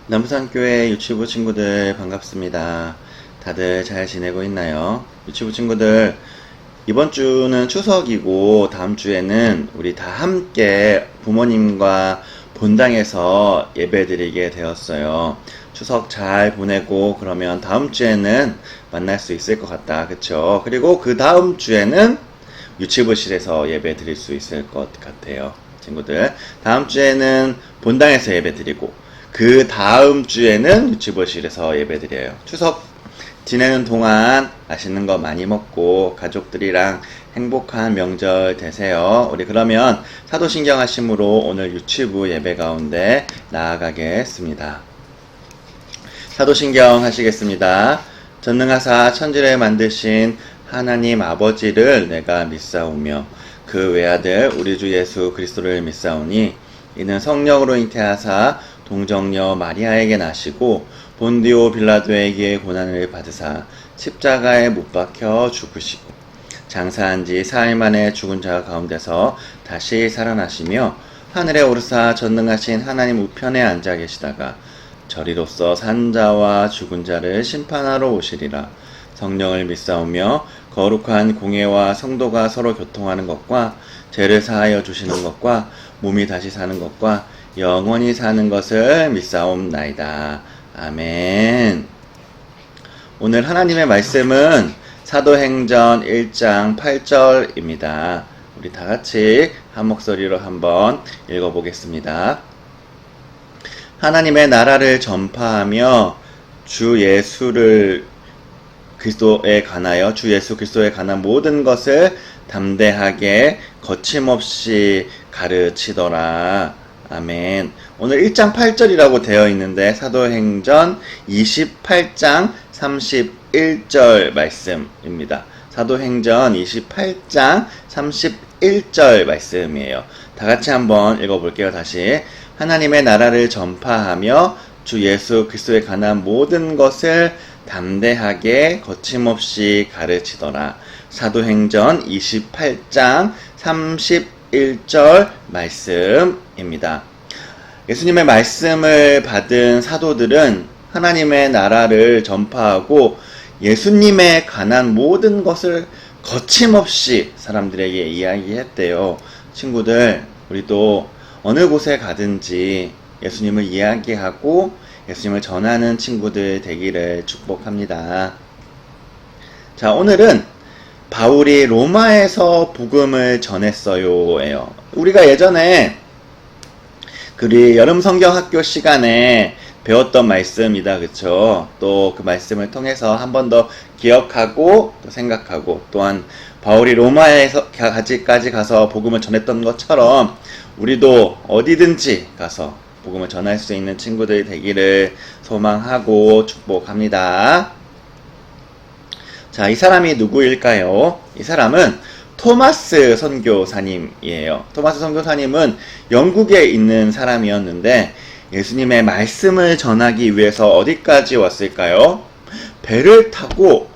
남부산교회 유치부 친구들 반갑습니다. 다들 잘 지내고 있나요? 유치부 친구들, 이번 주는 추석이고 다음 주에는 우리 다 함께 부모님과 본당에서 예배드리게 되었어요. 추석 잘 보내고 그러면 다음 주에는 만날 수 있을 것 같다. 그쵸? 그리고 그 다음 주에는 유치부실에서 예배 드릴 수 있을 것 같아요. 친구들, 다음 주에는 본당에서 예배 드리고 그 다음 주에는 유치부실에서 예배 드려요. 추석 지내는 동안 맛있는 거 많이 먹고 가족들이랑 행복한 명절 되세요. 우리 그러면 사도신경 하심으로 오늘 유치부 예배 가운데 나아가겠습니다. 사도신경 하시겠습니다. 전능하사 천지를 만드신 하나님 아버지를 내가 믿사오며 그 외아들 우리 주 예수 그리스도를 믿사오니 이는 성령으로 잉태하사 동정녀 마리아에게 나시고 본디오 빌라도에게 고난을 받으사 십자가에 못 박혀 죽으시고 장사한 지 사흘 만에 죽은 자 가운데서 다시 살아나시며 하늘에 오르사 전능하신 하나님 우편에 앉아 계시다가 저리로서 산 자와 죽은 자를 심판하러 오시리라. 성령을 믿사오며 거룩한 공예와 성도가 서로 교통하는 것과 죄를 사하여 주시는 것과 몸이 다시 사는 것과 영원히 사는 것을 믿사옵나이다. 아멘. 오늘 하나님의 말씀은 사도행전 1장 8절입니다. 우리 다 같이 한 목소리로 한번 읽어보겠습니다. 하나님의 나라를 전파하며 주 예수 그리스도에 관한 모든 것을 담대하게 거침없이 가르치더라. 아멘. 오늘 1장 8절이라고 되어 있는데 사도행전 28장 31절 말씀입니다. 사도행전 28장 31절 말씀이에요. 다 같이 한번 읽어볼게요. 다시. 하나님의 나라를 전파하며 주 예수 그리스도에 관한 모든 것을 담대하게 거침없이 가르치더라. 사도행전 28장 31절 말씀입니다. 예수님의 말씀을 받은 사도들은 하나님의 나라를 전파하고 예수님에 관한 모든 것을 거침없이 사람들에게 이야기했대요. 친구들, 우리도 어느 곳에 가든지 예수님을 이야기하고 예수님을 전하는 친구들 되기를 축복합니다. 자, 오늘은 바울이 로마에서 복음을 전했어요예요. 우리가 예전에 우리 여름 성경 학교 시간에 배웠던 말씀이다. 그쵸? 또 그 말씀을 통해서 한 번 더 기억하고 또 생각하고 또한 바울이 로마에까지 가서 복음을 전했던 것처럼 우리도 어디든지 가서 복음을 전할 수 있는 친구들이 되기를 소망하고 축복합니다. 자, 이 사람이 누구일까요? 이 사람은 토마스 선교사님이에요. 토마스 선교사님은 영국에 있는 사람이었는데 예수님의 말씀을 전하기 위해서 어디까지 왔을까요? 배를 타고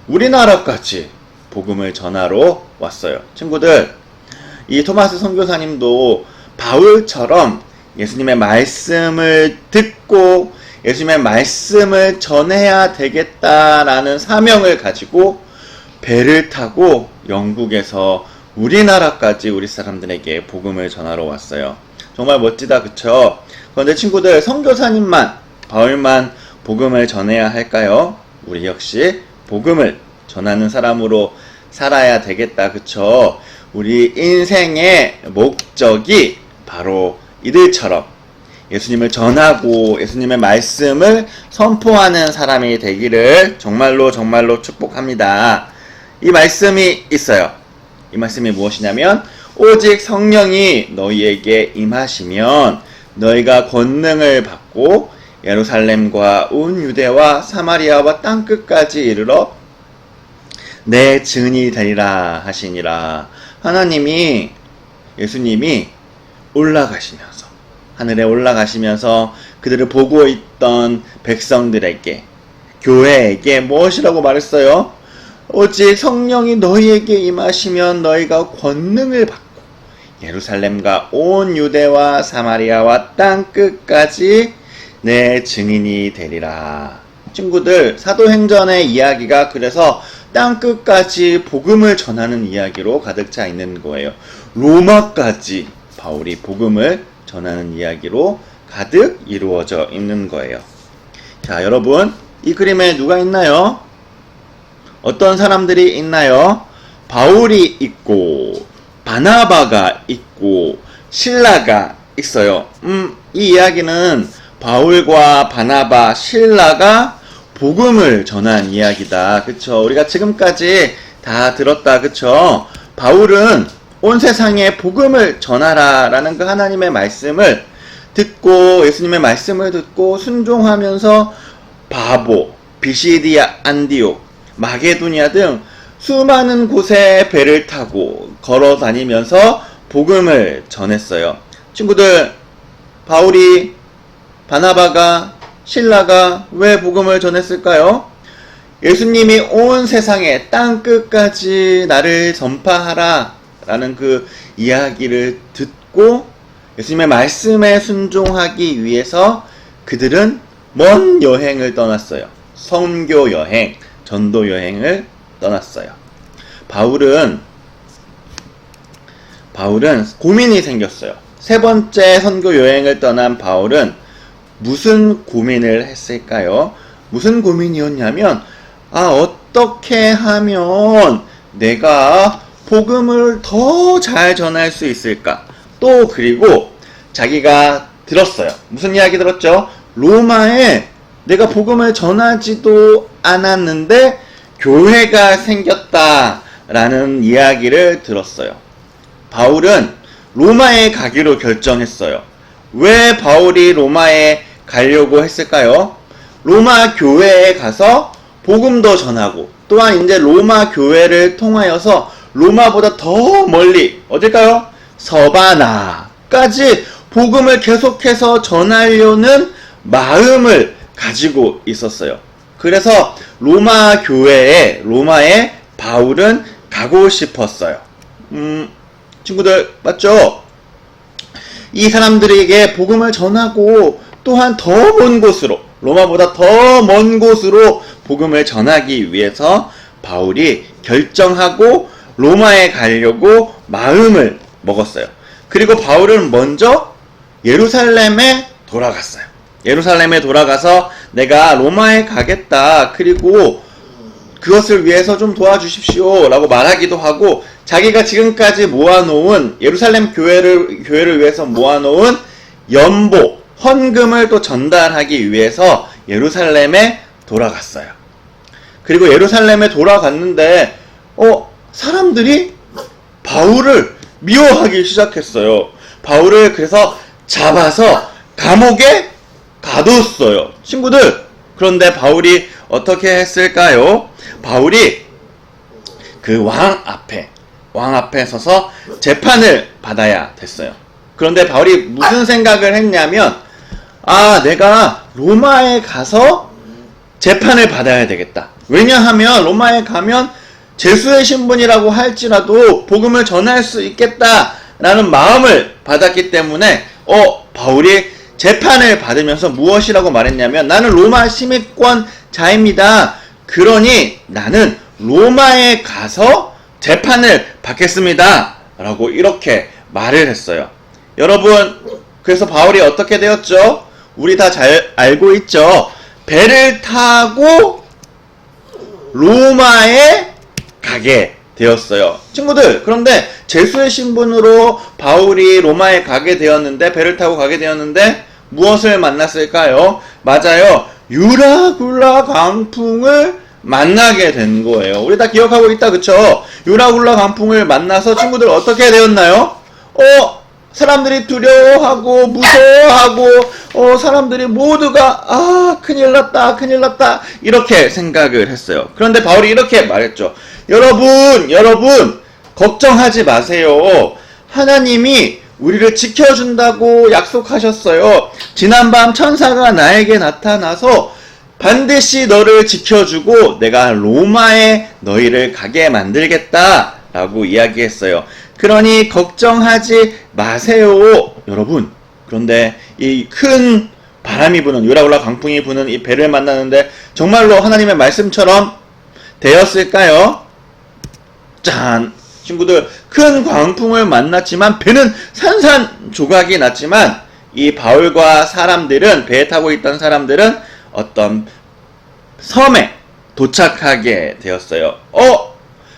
우리나라까지 복음을 전하러 왔어요. 친구들, 이 토마스 선교사님도 바울처럼 예수님의 말씀을 듣고 예수님의 말씀을 전해야 되겠다라는 사명을 가지고 배를 타고 영국에서 우리나라까지 우리 사람들에게 복음을 전하러 왔어요. 정말 멋지다, 그쵸? 그런데 친구들, 선교사님만, 바울만 복음을 전해야 할까요? 우리 역시 복음을 전하는 사람으로 살아야 되겠다, 그쵸? 우리 인생의 목적이 바로 이들처럼 예수님을 전하고 예수님의 말씀을 선포하는 사람이 되기를 정말로 축복합니다. 이 말씀이 있어요. 이 말씀이 무엇이냐면 오직 성령이 너희에게 임하시면 너희가 권능을 받고 예루살렘과 온 유대와 사마리아와 땅끝까지 이르러 내 증인이 되리라 하시니라. 예수님이 하늘에 올라가시면서 그들을 보고 있던 백성들에게, 교회에게 무엇이라고 말했어요? 오직 성령이 너희에게 임하시면 너희가 권능을 받고 예루살렘과 온 유대와 사마리아와 땅끝까지 내 증인이 되리라. 친구들, 사도행전의 이야기가 그래서 땅끝까지 복음을 전하는 이야기로 가득 차 있는 거예요. 로마까지 바울이 복음을 전하는 이야기로 가득 이루어져 있는 거예요. 자, 여러분, 이 그림에 누가 있나요? 어떤 사람들이 있나요? 바울이 있고 바나바가 있고 실라가 있어요. 이 이야기는 바울과 바나바, 실라가 복음을 전한 이야기다. 그쵸? 우리가 지금까지 다 들었다. 그쵸? 바울은 온 세상에 복음을 전하라 라는 그 하나님의 말씀을 듣고, 예수님의 말씀을 듣고 순종하면서 바보, 비시디아, 안디옥, 마게도니아 등 수많은 곳에 배를 타고 걸어 다니면서 복음을 전했어요. 친구들, 바울이, 바나바가, 실라가 왜 복음을 전했을까요? 예수님이 온 세상에 땅끝까지 나를 전파하라 라는 그 이야기를 듣고 예수님의 말씀에 순종하기 위해서 그들은 먼 여행을 떠났어요. 선교 여행, 전도 여행을 떠났어요. 바울은 고민이 생겼어요. 세 번째 선교 여행을 떠난 바울은 무슨 고민을 했을까요? 무슨 고민이었냐면, 어떻게 하면 내가 복음을 더 잘 전할 수 있을까? 또 그리고 자기가 들었어요. 무슨 이야기 들었죠? 로마에 내가 복음을 전하지도 않았는데 교회가 생겼다라는 이야기를 들었어요. 바울은 로마에 가기로 결정했어요. 왜 바울이 로마에 가려고 했을까요? 로마 교회에 가서 복음도 전하고 또한 이제 로마 교회를 통하여서 로마보다 더 멀리 어딜까요? 서바나까지 복음을 계속해서 전하려는 마음을 가지고 있었어요. 그래서 로마에 바울은 가고 싶었어요. 친구들 맞죠? 이 사람들에게 복음을 전하고 또한 더 먼 곳으로, 로마보다 더 먼 곳으로 복음을 전하기 위해서 바울이 결정하고 로마에 가려고 마음을 먹었어요. 그리고 바울은 먼저 예루살렘에 돌아갔어요. 예루살렘에 돌아가서 내가 로마에 가겠다. 그리고 그것을 위해서 좀 도와주십시오. 라고 말하기도 하고 자기가 지금까지 모아놓은 예루살렘 교회를 위해서 모아놓은 연보, 헌금을 또 전달하기 위해서 예루살렘에 돌아갔어요. 그리고 예루살렘에 돌아갔는데 사람들이 바울을 미워하기 시작했어요. 바울을 그래서 잡아서 감옥에 가뒀어요. 친구들, 그런데 바울이 어떻게 했을까요? 바울이 그 왕 앞에 서서 재판을 받아야 됐어요. 그런데 바울이 무슨 생각을 했냐면, 내가 로마에 가서 재판을 받아야 되겠다. 왜냐하면 로마에 가면 제수의 신분이라고 할지라도 복음을 전할 수 있겠다라는 마음을 받았기 때문에 바울이 재판을 받으면서 무엇이라고 말했냐면, 나는 로마 시민권자입니다. 그러니 나는 로마에 가서 재판을 받겠습니다. 라고 이렇게 말을 했어요. 여러분, 그래서 바울이 어떻게 되었죠? 우리 다 잘 알고 있죠? 배를 타고 로마에 가게 되었어요. 친구들, 그런데 제수의 신분으로 바울이 로마에 가게 되었는데, 배를 타고 가게 되었는데 무엇을 만났을까요? 맞아요. 유라굴라 광풍을 만나게 된 거예요. 우리 다 기억하고 있다, 그쵸? 유라굴라 광풍을 만나서 친구들 어떻게 되었나요? 사람들이 두려워하고 무서워하고 사람들이 모두가 큰일 났다 이렇게 생각을 했어요. 그런데 바울이 이렇게 말했죠. 여러분 걱정하지 마세요. 하나님이 우리를 지켜준다고 약속하셨어요. 지난밤 천사가 나에게 나타나서 반드시 너를 지켜주고 내가 로마에 너희를 가게 만들겠다 라고 이야기했어요. 그러니 걱정하지 마세요. 여러분, 그런데 이 큰 바람이 부는, 유라굴라 광풍이 부는 이 배를 만나는데 정말로 하나님의 말씀처럼 되었을까요? 짠! 친구들, 큰 광풍을 만났지만 배는 산산조각이 났지만 이 바울과 사람들은, 배에 타고 있던 사람들은 어떤 섬에 도착하게 되었어요.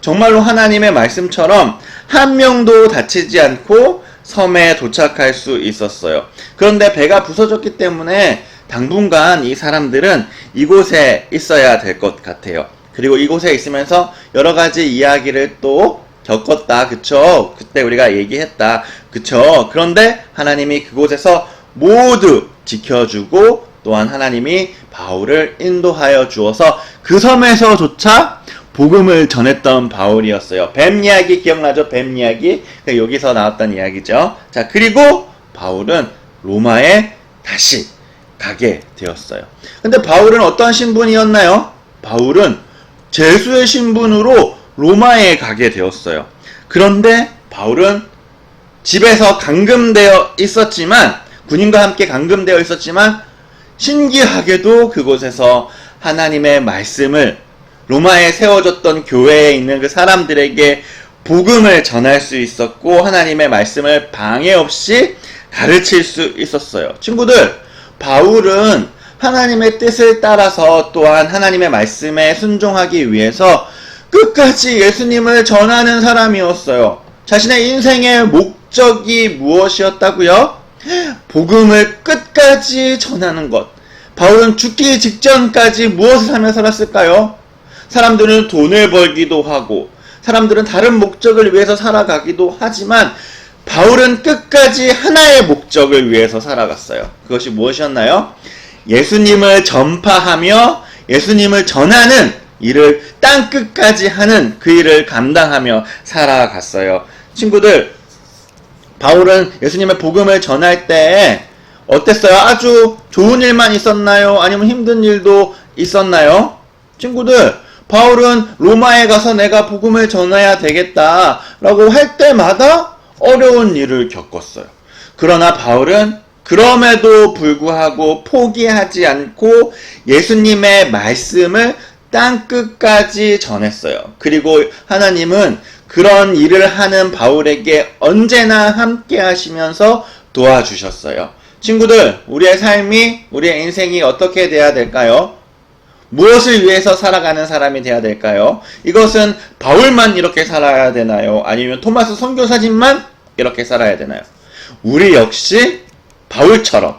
정말로 하나님의 말씀처럼 한 명도 다치지 않고 섬에 도착할 수 있었어요. 그런데 배가 부서졌기 때문에 당분간 이 사람들은 이곳에 있어야 될 것 같아요. 그리고 이곳에 있으면서 여러 가지 이야기를 또 겪었다. 그쵸? 그때 우리가 얘기했다. 그쵸? 그런데 하나님이 그곳에서 모두 지켜주고 또한 하나님이 바울을 인도하여 주어서 그 섬에서조차 복음을 전했던 바울이었어요. 뱀 이야기 기억나죠? 뱀 이야기. 여기서 나왔던 이야기죠. 자, 그리고 바울은 로마에 다시 가게 되었어요. 근데 바울은 어떤 신분이었나요? 바울은 제수의 신분으로 로마에 가게 되었어요. 그런데 바울은 집에서 감금되어 있었지만, 군인과 함께 감금되어 있었지만 신기하게도 그곳에서 하나님의 말씀을 로마에 세워졌던 교회에 있는 그 사람들에게 복음을 전할 수 있었고 하나님의 말씀을 방해 없이 가르칠 수 있었어요. 친구들, 바울은 하나님의 뜻을 따라서 또한 하나님의 말씀에 순종하기 위해서 끝까지 예수님을 전하는 사람이었어요. 자신의 인생의 목적이 무엇이었다고요? 복음을 끝까지 전하는 것. 바울은 죽기 직전까지 무엇을 하며 살았을까요? 사람들은 돈을 벌기도 하고 사람들은 다른 목적을 위해서 살아가기도 하지만 바울은 끝까지 하나의 목적을 위해서 살아갔어요. 그것이 무엇이었나요? 예수님을 전파하며 예수님을 전하는 일을 땅끝까지 하는 그 일을 감당하며 살아갔어요. 친구들, 바울은 예수님의 복음을 전할 때 어땠어요? 아주 좋은 일만 있었나요? 아니면 힘든 일도 있었나요? 친구들, 바울은 로마에 가서 내가 복음을 전해야 되겠다라고 할 때마다 어려운 일을 겪었어요. 그러나 바울은 그럼에도 불구하고 포기하지 않고 예수님의 말씀을 땅끝까지 전했어요. 그리고 하나님은 그런 일을 하는 바울에게 언제나 함께 하시면서 도와주셨어요. 친구들, 우리의 삶이, 우리의 인생이 어떻게 돼야 될까요? 무엇을 위해서 살아가는 사람이 돼야 될까요? 이것은 바울만 이렇게 살아야 되나요? 아니면 토마스 선교사님만 이렇게 살아야 되나요? 우리 역시 바울처럼,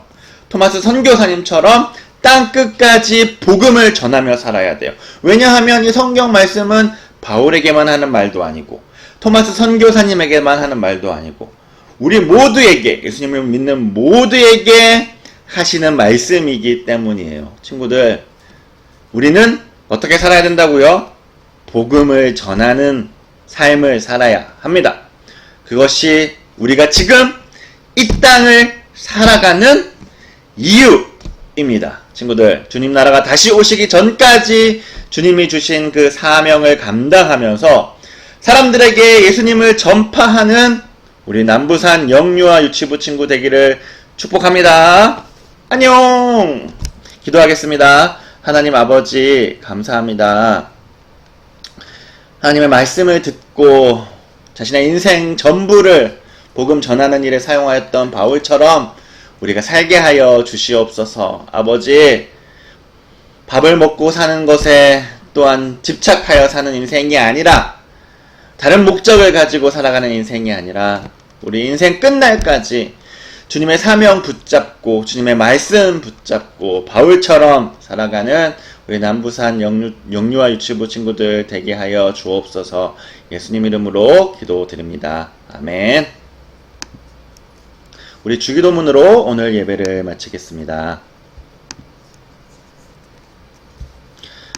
토마스 선교사님처럼 땅끝까지 복음을 전하며 살아야 돼요. 왜냐하면 이 성경 말씀은 바울에게만 하는 말도 아니고 토마스 선교사님에게만 하는 말도 아니고 우리 모두에게, 예수님을 믿는 모두에게 하시는 말씀이기 때문이에요. 친구들, 우리는 어떻게 살아야 된다고요? 복음을 전하는 삶을 살아야 합니다. 그것이 우리가 지금 이 땅을 살아가는 이유입니다. 친구들, 주님 나라가 다시 오시기 전까지 주님이 주신 그 사명을 감당하면서 사람들에게 예수님을 전파하는 우리 남부산 영유아 유치부 친구 되기를 축복합니다. 안녕! 기도하겠습니다. 하나님 아버지, 감사합니다. 하나님의 말씀을 듣고 자신의 인생 전부를 복음 전하는 일에 사용하였던 바울처럼 우리가 살게 하여 주시옵소서. 아버지, 밥을 먹고 사는 것에 또한 집착하여 사는 인생이 아니라 다른 목적을 가지고 살아가는 인생이 아니라 우리 인생 끝날까지 주님의 사명 붙잡고 주님의 말씀 붙잡고 바울처럼 살아가는 우리 남부산 영유아 유치부 친구들 되게 하여 주옵소서. 예수님 이름으로 기도드립니다. 아멘. 우리 주기도문으로 오늘 예배를 마치겠습니다.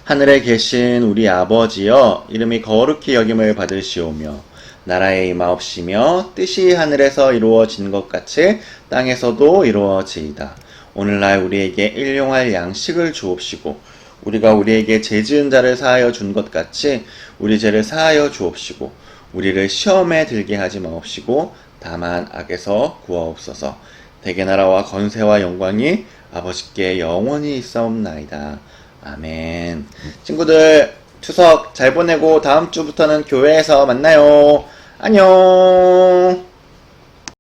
하늘에 계신 우리 아버지여, 이름이 거룩히 여김을 받으시오며 나라의 임하옵시며 뜻이 하늘에서 이루어진 것 같이 땅에서도 이루어지이다. 오늘날 우리에게 일용할 양식을 주옵시고 우리가 우리에게 죄 지은 자를 사하여 준 것 같이 우리 죄를 사하여 주옵시고 우리를 시험에 들게 하지 마옵시고 다만 악에서 구하옵소서. 대개 나라와 권세와 영광이 아버지께 영원히 있사옵나이다. 아멘. 친구들, 추석 잘 보내고 다음 주부터는 교회에서 만나요. 안녕.